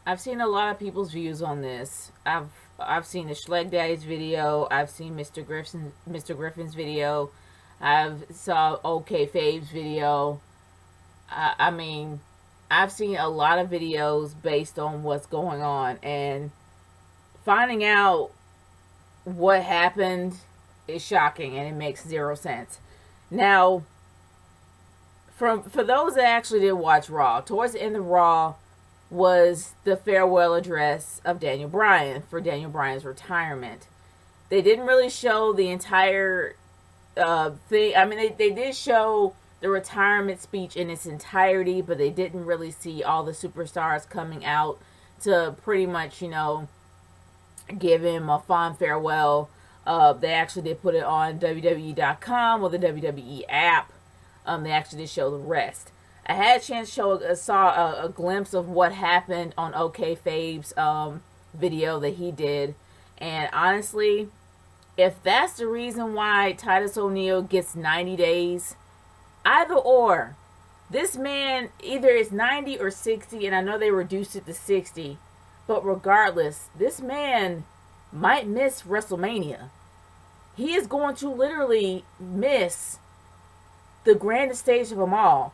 I've seen a lot of people's views on this. I've seen the Schleg Daddy's video. I've seen Mr. Griffin's video. I've saw OK Fave's video. I mean, I've seen a lot of videos based on what's going on, and finding out what happened is shocking, and it makes zero sense. Now, for those that actually did watch Raw, towards the end of Raw was the farewell address of Daniel Bryan for Daniel Bryan's retirement. They didn't really show the entire thing. I mean, they did show the retirement speech in its entirety, but they didn't really see all the superstars coming out to pretty much, give him a fond farewell. They actually did put it on WWE.com or the WWE app. They actually did show the rest. I had a chance to saw a glimpse of what happened on OK Fave's video that he did. And honestly, if that's the reason why Titus O'Neil gets 90 days, either or, this man either is 90 or 60, and I know they reduced it to 60, but regardless, this man might miss WrestleMania. He is going to literally miss the grandest stage of them all.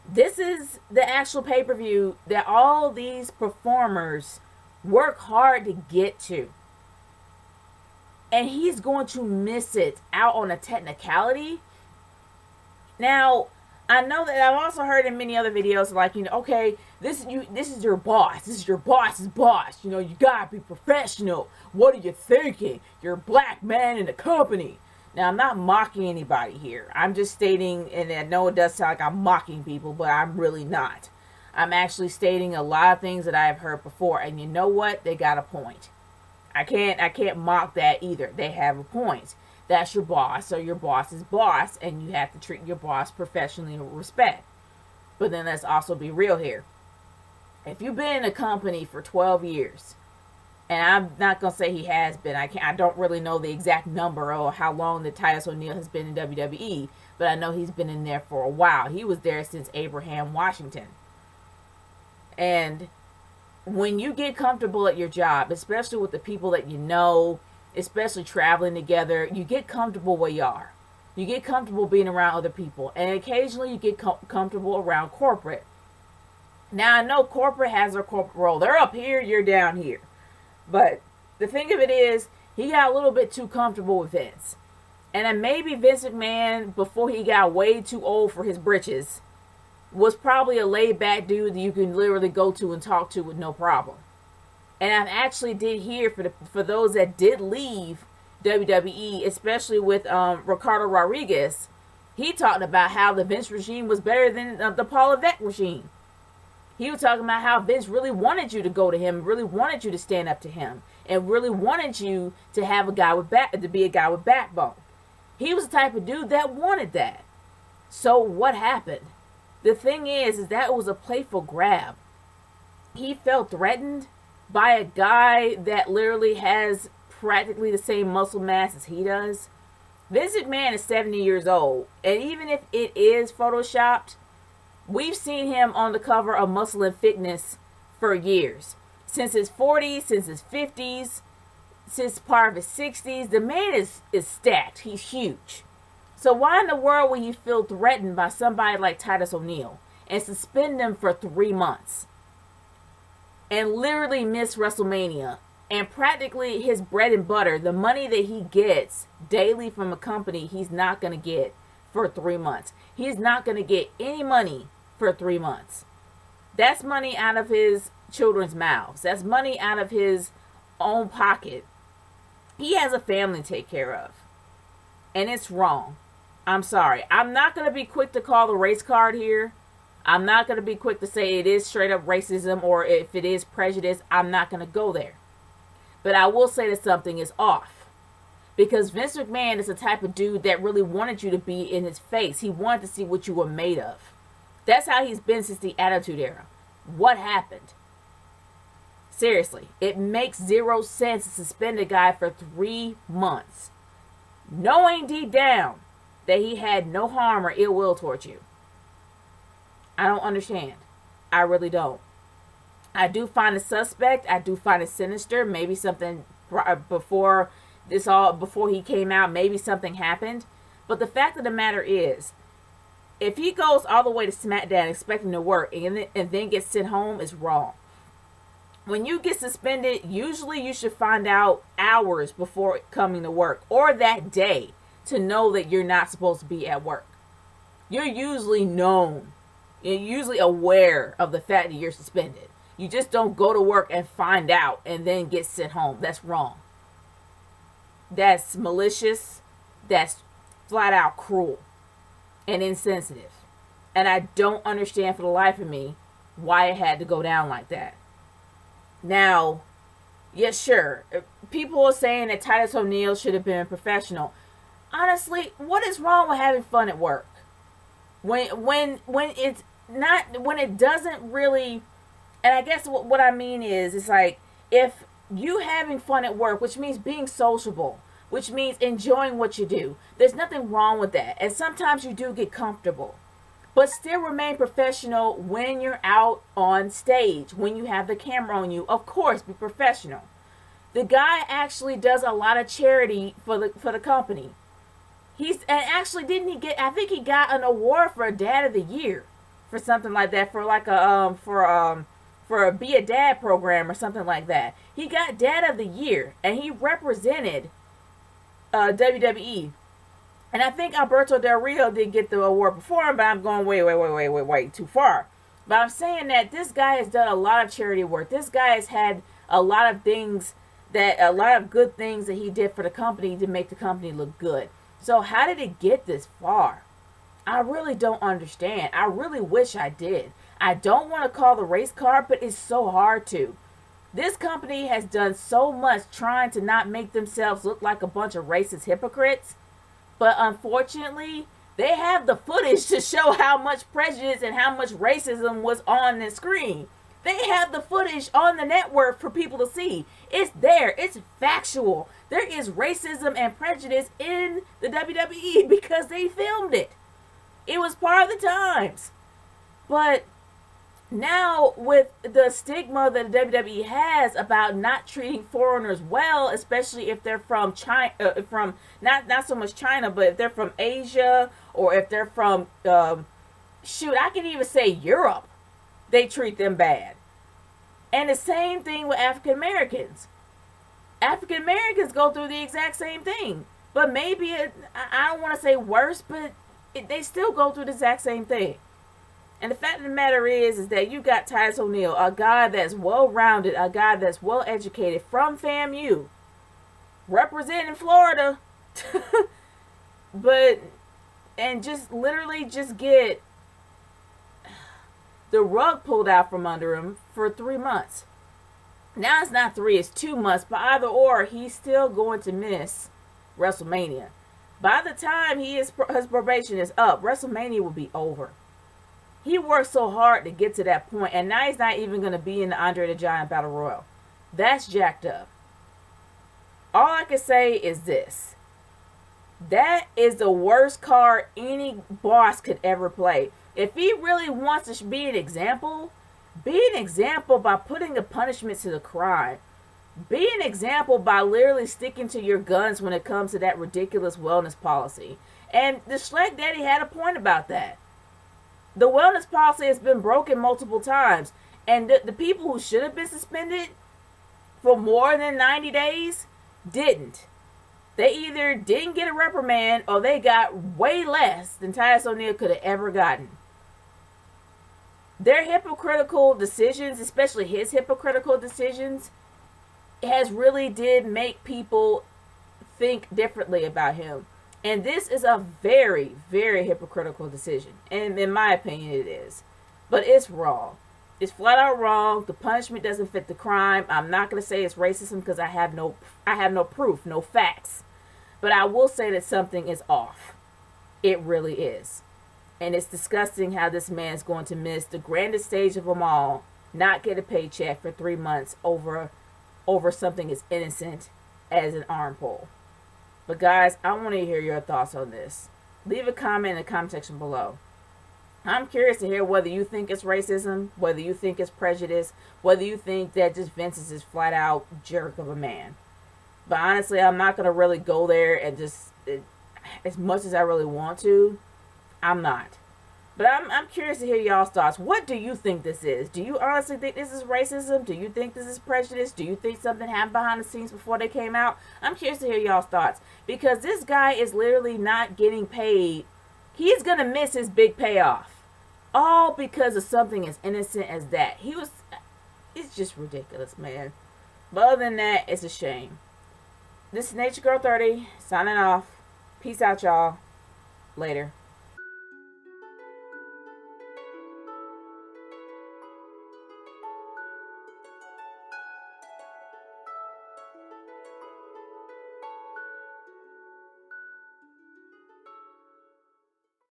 This is the actual pay-per-view that all these performers work hard to get to. And he's going to miss it out on a technicality. Now, I know that I've also heard in many other videos, like, okay, this is your boss. This is your boss's boss. You gotta be professional. What are you thinking? You're a black man in the company. Now, I'm not mocking anybody here. I'm just stating, and I know it does sound like I'm mocking people, but I'm really not. I'm actually stating a lot of things that I've heard before, and you know what? They got a point. I can't mock that either. They have a point. That's your boss, so your boss is boss, and you have to treat your boss professionally and with respect. But then let's also be real here. If you've been in a company for 12 years, and I'm not going to say he has been. I don't really know the exact number or how long that Titus O'Neil has been in WWE, but I know he's been in there for a while. He was there since Abraham Washington. And when you get comfortable at your job, especially with the people that you know, especially traveling together, you get comfortable where you are. You get comfortable being around other people. And occasionally you get comfortable around corporate. Now, I know corporate has their corporate role. They're up here, you're down here. But the thing of it is, he got a little bit too comfortable with Vince. And then maybe Vince McMahon, before he got way too old for his britches, was probably a laid-back dude that you can literally go to and talk to with no problem. And I actually did hear, for those that did leave WWE, especially with Ricardo Rodriguez, he talked about how the Vince regime was better than the Paul Levesque regime. He was talking about how Vince really wanted you to go to him, really wanted you to stand up to him, and really wanted you to have to be a guy with backbone. He was the type of dude that wanted that. So what happened? The thing is that it was a playful grab. He felt threatened by a guy that literally has practically the same muscle mass as he does. Vince McMahon is 70 years old, and even if it is photoshopped, we've seen him on the cover of Muscle and Fitness for years. Since his 40s, since his 50s, since part of his 60s, the man is stacked. He's huge. So why in the world would he feel threatened by somebody like Titus O'Neil and suspend him for 3 months? And literally miss WrestleMania. And practically his bread and butter, the money that he gets daily from a company, he's not going to get for 3 months. He's not going to get any money for 3 months. That's money out of his children's mouths. That's money out of his own pocket. He has a family to take care of. And it's wrong. I'm sorry. I'm not going to be quick to call the race card here. I'm not going to be quick to say it is straight up racism or if it is prejudice. I'm not going to go there. But I will say that something is off. Because Vince McMahon is the type of dude that really wanted you to be in his face. He wanted to see what you were made of. That's how he's been since the Attitude Era. What happened? Seriously, it makes zero sense to suspend a guy for 3 months, knowing deep down that he had no harm or ill will towards you. I don't understand. I really don't. I do find it suspect. I do find it sinister. Maybe something before before he came out, maybe something happened. But the fact of the matter is, if he goes all the way to SmackDown expecting to work and then gets sent home, is wrong. When you get suspended, usually you should find out hours before coming to work or that day to know that you're not supposed to be at work. You're usually known. You're usually aware of the fact that you're suspended. You just don't go to work and find out and then get sent home. That's wrong. That's malicious. That's flat out cruel and insensitive. And I don't understand for the life of me why it had to go down like that. Now, yes, sure. People are saying that Titus O'Neal should have been a professional. Honestly, what is wrong with having fun at work? When it's not, when it doesn't really, and I guess what I mean is, it's like, if you having fun at work, which means being sociable, which means enjoying what you do, there's nothing wrong with that. And sometimes you do get comfortable. But still remain professional when you're out on stage, when you have the camera on you. Of course, be professional. The guy actually does a lot of charity for the company. And actually, didn't he get? I think he got an award for a Dad of the Year, for something like that, for like a for a Be a Dad program or something like that. He got Dad of the Year, and he represented WWE. And I think Alberto Del Rio did get the award before him, but I'm going way too far. But I'm saying that this guy has done a lot of charity work. This guy has had a lot of good things that he did for the company to make the company look good. So how did it get this far? I really don't understand. I really wish I did. I don't want to call the race card, but it's so hard to. This company has done so much trying to not make themselves look like a bunch of racist hypocrites. But unfortunately, they have the footage to show how much prejudice and how much racism was on the screen. They have the footage on the network for people to see. It's there. It's factual. There is racism and prejudice in the WWE because they filmed it. It was part of the times. But now, with the stigma that the WWE has about not treating foreigners well, especially if they're from China, not so much China, but if they're from Asia, or if they're from I can even say Europe, they treat them bad. And the same thing with African Americans. African Americans go through the exact same thing, but maybe I don't want to say worse, but they still go through the exact same thing. And the fact of the matter is that you got Titus O'Neal, a guy that's well-rounded, a guy that's well-educated from FAMU, representing Florida, and just literally just get the rug pulled out from under him for 3 months. Now it's not 3, it's 2 months, but either or, he's still going to miss WrestleMania. By the time his probation is up, WrestleMania will be over. He worked so hard to get to that point, and now he's not even going to be in the Andre the Giant Battle Royal. That's jacked up. All I can say is this. That is the worst card any boss could ever play. If he really wants to be an example by putting a punishment to the crime. Be an example by literally sticking to your guns when it comes to that ridiculous wellness policy. And the Schleck Daddy had a point about that. The wellness policy has been broken multiple times. And the people who should have been suspended for more than 90 days didn't. They either didn't get a reprimand or they got way less than Titus O'Neal could have ever gotten. Their hypocritical decisions, especially his hypocritical decisions, has really did make people think differently about him. And this is a very, very hypocritical decision. And in my opinion, it is. But it's wrong. It's flat out wrong. The punishment doesn't fit the crime. I'm not going to say it's racism because I have no proof, no facts. But I will say that something is off. It really is. And it's disgusting how this man is going to miss the grandest stage of them all, not get a paycheck for 3 months over something as innocent as an arm pull. But guys, I want to hear your thoughts on this. Leave a comment in the comment section below. I'm curious to hear whether you think it's racism, whether you think it's prejudice, whether you think that just Vince is just flat out jerk of a man. But honestly, I'm not going to really go there and as much as I really want to, I'm not. But I'm curious to hear y'all's thoughts. What do you think this is? Do you honestly think this is racism? Do you think this is prejudice? Do you think something happened behind the scenes before they came out? I'm curious to hear y'all's thoughts. Because this guy is literally not getting paid. He's going to miss his big payoff. All because of something as innocent as that. It's just ridiculous, man. But other than that, it's a shame. This is Nature Girl 30, signing off. Peace out, y'all. Later.